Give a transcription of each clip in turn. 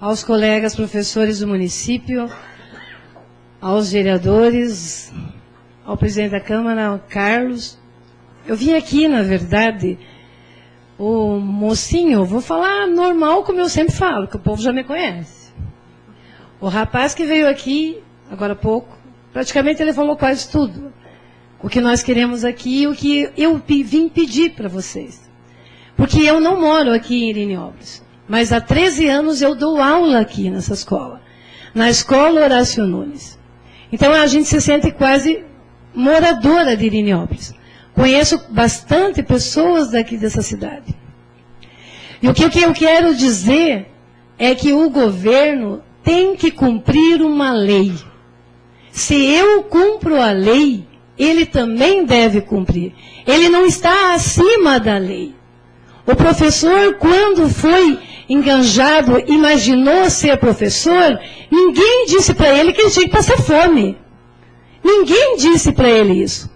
aos colegas professores do município, aos vereadores, ao presidente da Câmara, Carlos. Eu vim aqui, na verdade, o mocinho, vou falar normal como eu sempre falo, que o povo já me conhece. O rapaz que veio aqui, agora há pouco, praticamente ele falou quase tudo. O que nós queremos aqui, o que eu vim pedir para vocês. Porque eu não moro aqui em Irinópolis, mas há 13 anos eu dou aula aqui nessa escola, na Escola Horácio Nunes. Então a gente se sente quase moradora de Irinópolis. Conheço bastante pessoas daqui dessa cidade. E o que eu quero dizer é que o governo tem que cumprir uma lei. Se eu cumpro a lei, ele também deve cumprir. Ele não está acima da lei. O professor, quando foi enganjado, imaginou ser professor, ninguém disse para ele que ele tinha que passar fome. Ninguém disse para ele isso.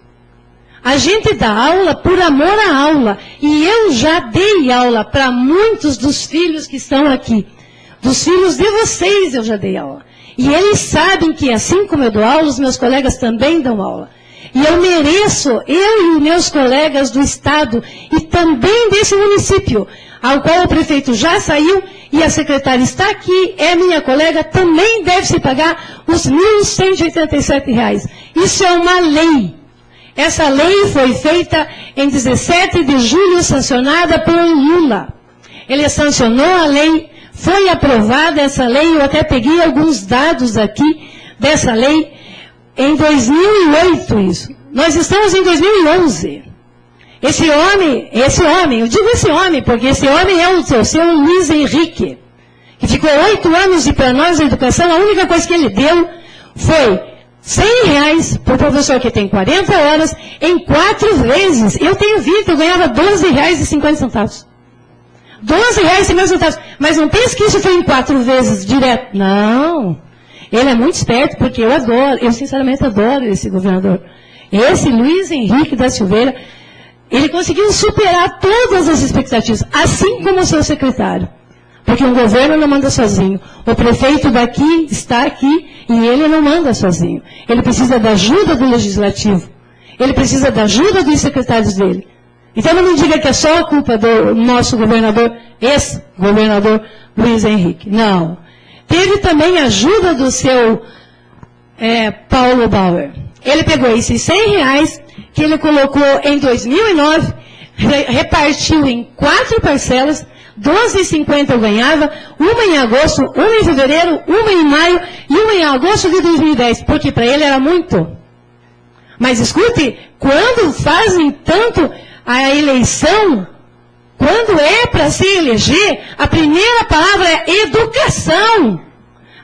A gente dá aula por amor à aula. E eu já dei aula para muitos dos filhos que estão aqui. Dos filhos de vocês eu já dei aula. E eles sabem que assim como eu dou aula, os meus colegas também dão aula. E eu mereço, eu e os meus colegas do Estado e também desse município, ao qual o prefeito já saiu e a secretária está aqui, é minha colega, também deve se pagar os R$ 1.187. Isso é uma lei. Essa lei foi feita em 17 de julho, sancionada por Lula. Ele sancionou a lei, foi aprovada essa lei, eu até peguei alguns dados aqui dessa lei, em 2008 isso. Nós estamos em 2011. Esse homem, eu digo esse homem, porque esse homem é o seu Luiz Henrique, que ficou 8 anos e para nós a educação, a única coisa que ele deu foi R$100 para o professor que tem 40 horas, em 4 vezes. Eu tenho visto, eu ganhava R$12,50. R$12,50. Mas não pense que isso foi em 4 vezes direto. Não. Ele é muito esperto, porque eu sinceramente adoro esse governador. Esse Luiz Henrique da Silveira, ele conseguiu superar todas as expectativas, assim como o seu secretário. Porque um governo não manda sozinho. O prefeito daqui está aqui e ele não manda sozinho. Ele precisa da ajuda do legislativo. Ele precisa da ajuda dos secretários dele. Então não me diga que é só a culpa do nosso governador, ex-governador Luiz Henrique. Não. Teve também a ajuda do seu Paulo Bauer. Ele pegou esses R$100 que ele colocou em 2009, repartiu em 4 parcelas, R$12,50 eu ganhava, uma em agosto, uma em fevereiro, uma em maio e uma em agosto de 2010, porque para ele era muito. Mas escute, quando fazem tanto a eleição, quando é para se eleger, a primeira palavra é educação,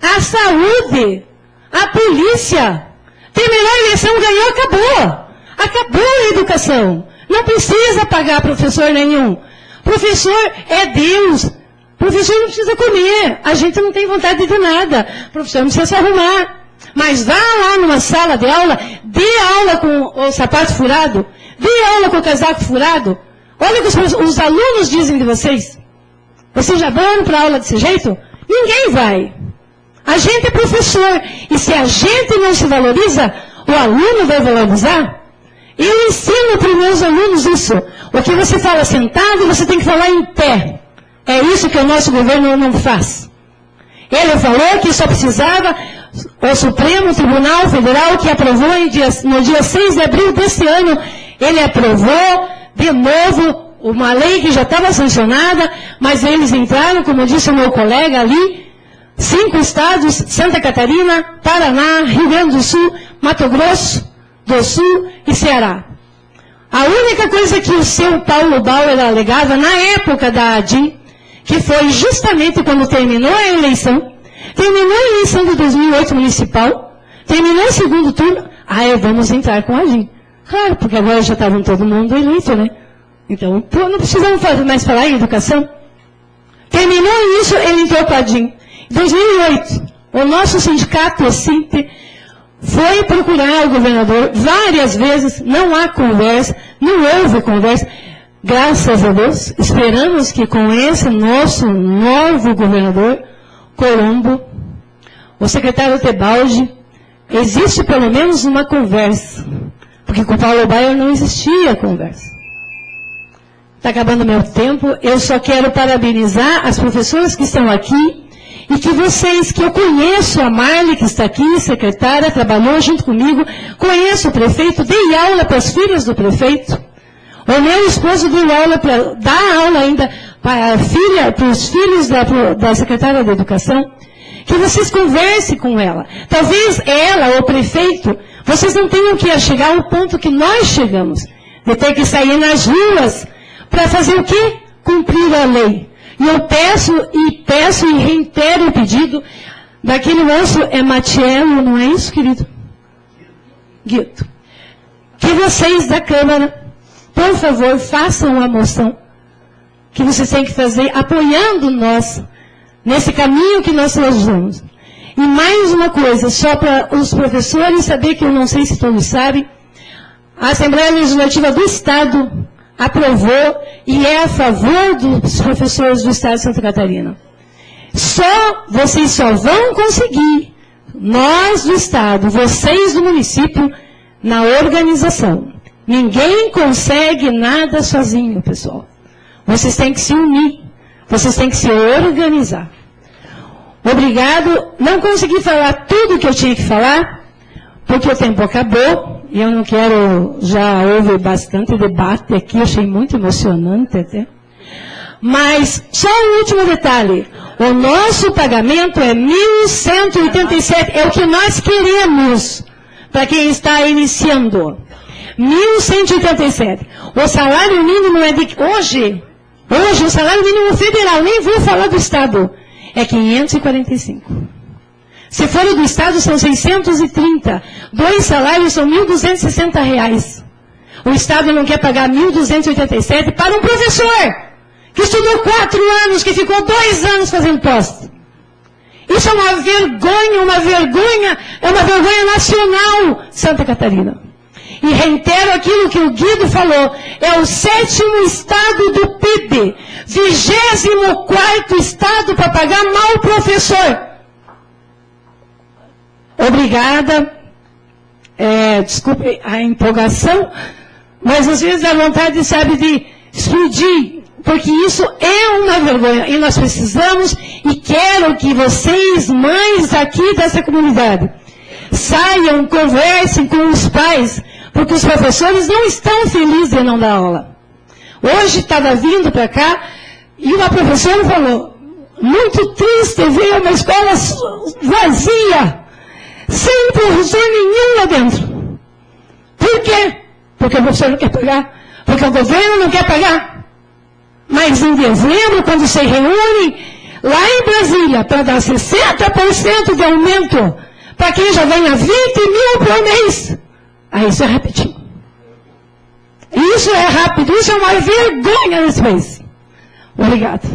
a saúde, a polícia. Terminou a eleição, ganhou, acabou. Acabou a educação. Não precisa pagar professor nenhum. Professor é Deus. Professor não precisa comer. A gente não tem vontade de nada. Professor não precisa se arrumar. Mas vá lá numa sala de aula, dê aula com o sapato furado, dê aula com o casaco furado. Olha o que os alunos dizem de vocês. Vocês já vão para a aula desse jeito? Ninguém vai. A gente é professor. E se a gente não se valoriza, o aluno vai valorizar? Eu ensino para os meus alunos isso. O que você fala sentado, você tem que falar em pé. É isso que o nosso governo não faz. Ele falou que só precisava o Supremo Tribunal Federal, que aprovou no dia 6 de abril deste ano, ele aprovou de novo uma lei que já estava sancionada, mas eles entraram, como disse o meu colega ali, 5 estados, Santa Catarina, Paraná, Rio Grande do Sul, Mato Grosso do Sul e Ceará. A única coisa que o seu Paulo Bauer alegava na época da ADIM, que foi justamente quando terminou a eleição de 2008 municipal, terminou o segundo turno, vamos entrar com a ADIM. Claro, porque agora já estavam todo mundo eleito, né? Então, não precisamos mais falar em educação. Terminou isso, ele entrou com a ADIM. Em 2008, o nosso sindicato, o SINTE, foi procurar o governador várias vezes, não há conversa, não houve conversa. Graças a Deus, esperamos que com esse nosso novo governador, Colombo, o secretário Tebaldi, existe pelo menos uma conversa. Porque com o Paulo Baier não existia conversa. Está acabando meu tempo, eu só quero parabenizar as professoras que estão aqui e que vocês, que eu conheço a Marli, que está aqui, secretária, trabalhou junto comigo, conheço o prefeito, dei aula para as filhas do prefeito. O meu esposo deu aula, dá aula ainda para os filhos da secretária da Educação. Que vocês conversem com ela. Talvez ela, o prefeito, vocês não tenham que chegar ao ponto que nós chegamos, de ter que sair nas ruas para fazer o quê? Cumprir a lei. E eu peço e reitero o pedido daquele moço, é Matiello, não é isso, querido? Guido. Que vocês da Câmara, por favor, façam a moção que vocês têm que fazer, apoiando nós, nesse caminho que nós vamos. E mais uma coisa, só para os professores saber, que eu não sei se todos sabem, a Assembleia Legislativa do Estado aprovou e é a favor dos professores do Estado de Santa Catarina. Vocês só vão conseguir, nós do Estado, vocês do município, na organização. Ninguém consegue nada sozinho, pessoal. Vocês têm que se unir. Vocês têm que se organizar. Obrigado. Não consegui falar tudo o que eu tinha que falar, porque o tempo acabou, e eu não quero, já houve bastante debate aqui, achei muito emocionante até. Mas, só um último detalhe. O nosso pagamento é 1.187, é o que nós queremos, para quem está iniciando. 1.187. O salário mínimo é de... Hoje, o salário mínimo federal, nem vou falar do Estado, é 545. Se for o do Estado, são 630. 2 salários são R$1.260. O Estado não quer pagar 1.287 para um professor que estudou 4 anos, que ficou 2 anos fazendo pós. Isso é uma vergonha, é uma vergonha nacional, Santa Catarina. E reitero aquilo que o Guido falou, é o 7º estado do PIB, 24º estado para pagar mal professor. Obrigada, desculpe a empolgação, mas às vezes dá vontade, sabe, de explodir, porque isso é uma vergonha, e nós precisamos, e quero que vocês, mães aqui dessa comunidade, saiam, conversem com os pais, porque os professores não estão felizes de não dar aula. Hoje estava vindo para cá, e uma professora falou, muito triste ver uma escola vazia, sem professor nenhum lá dentro. Por quê? Porque o professor não quer pagar, porque o governo não quer pagar. Mas em dezembro, quando se reúnem lá em Brasília, para dar 60% de aumento, para quem já ganha 20 mil por mês, aí isso é rapidinho. Isso é rápido, isso é uma vergonha nesse país. Obrigado.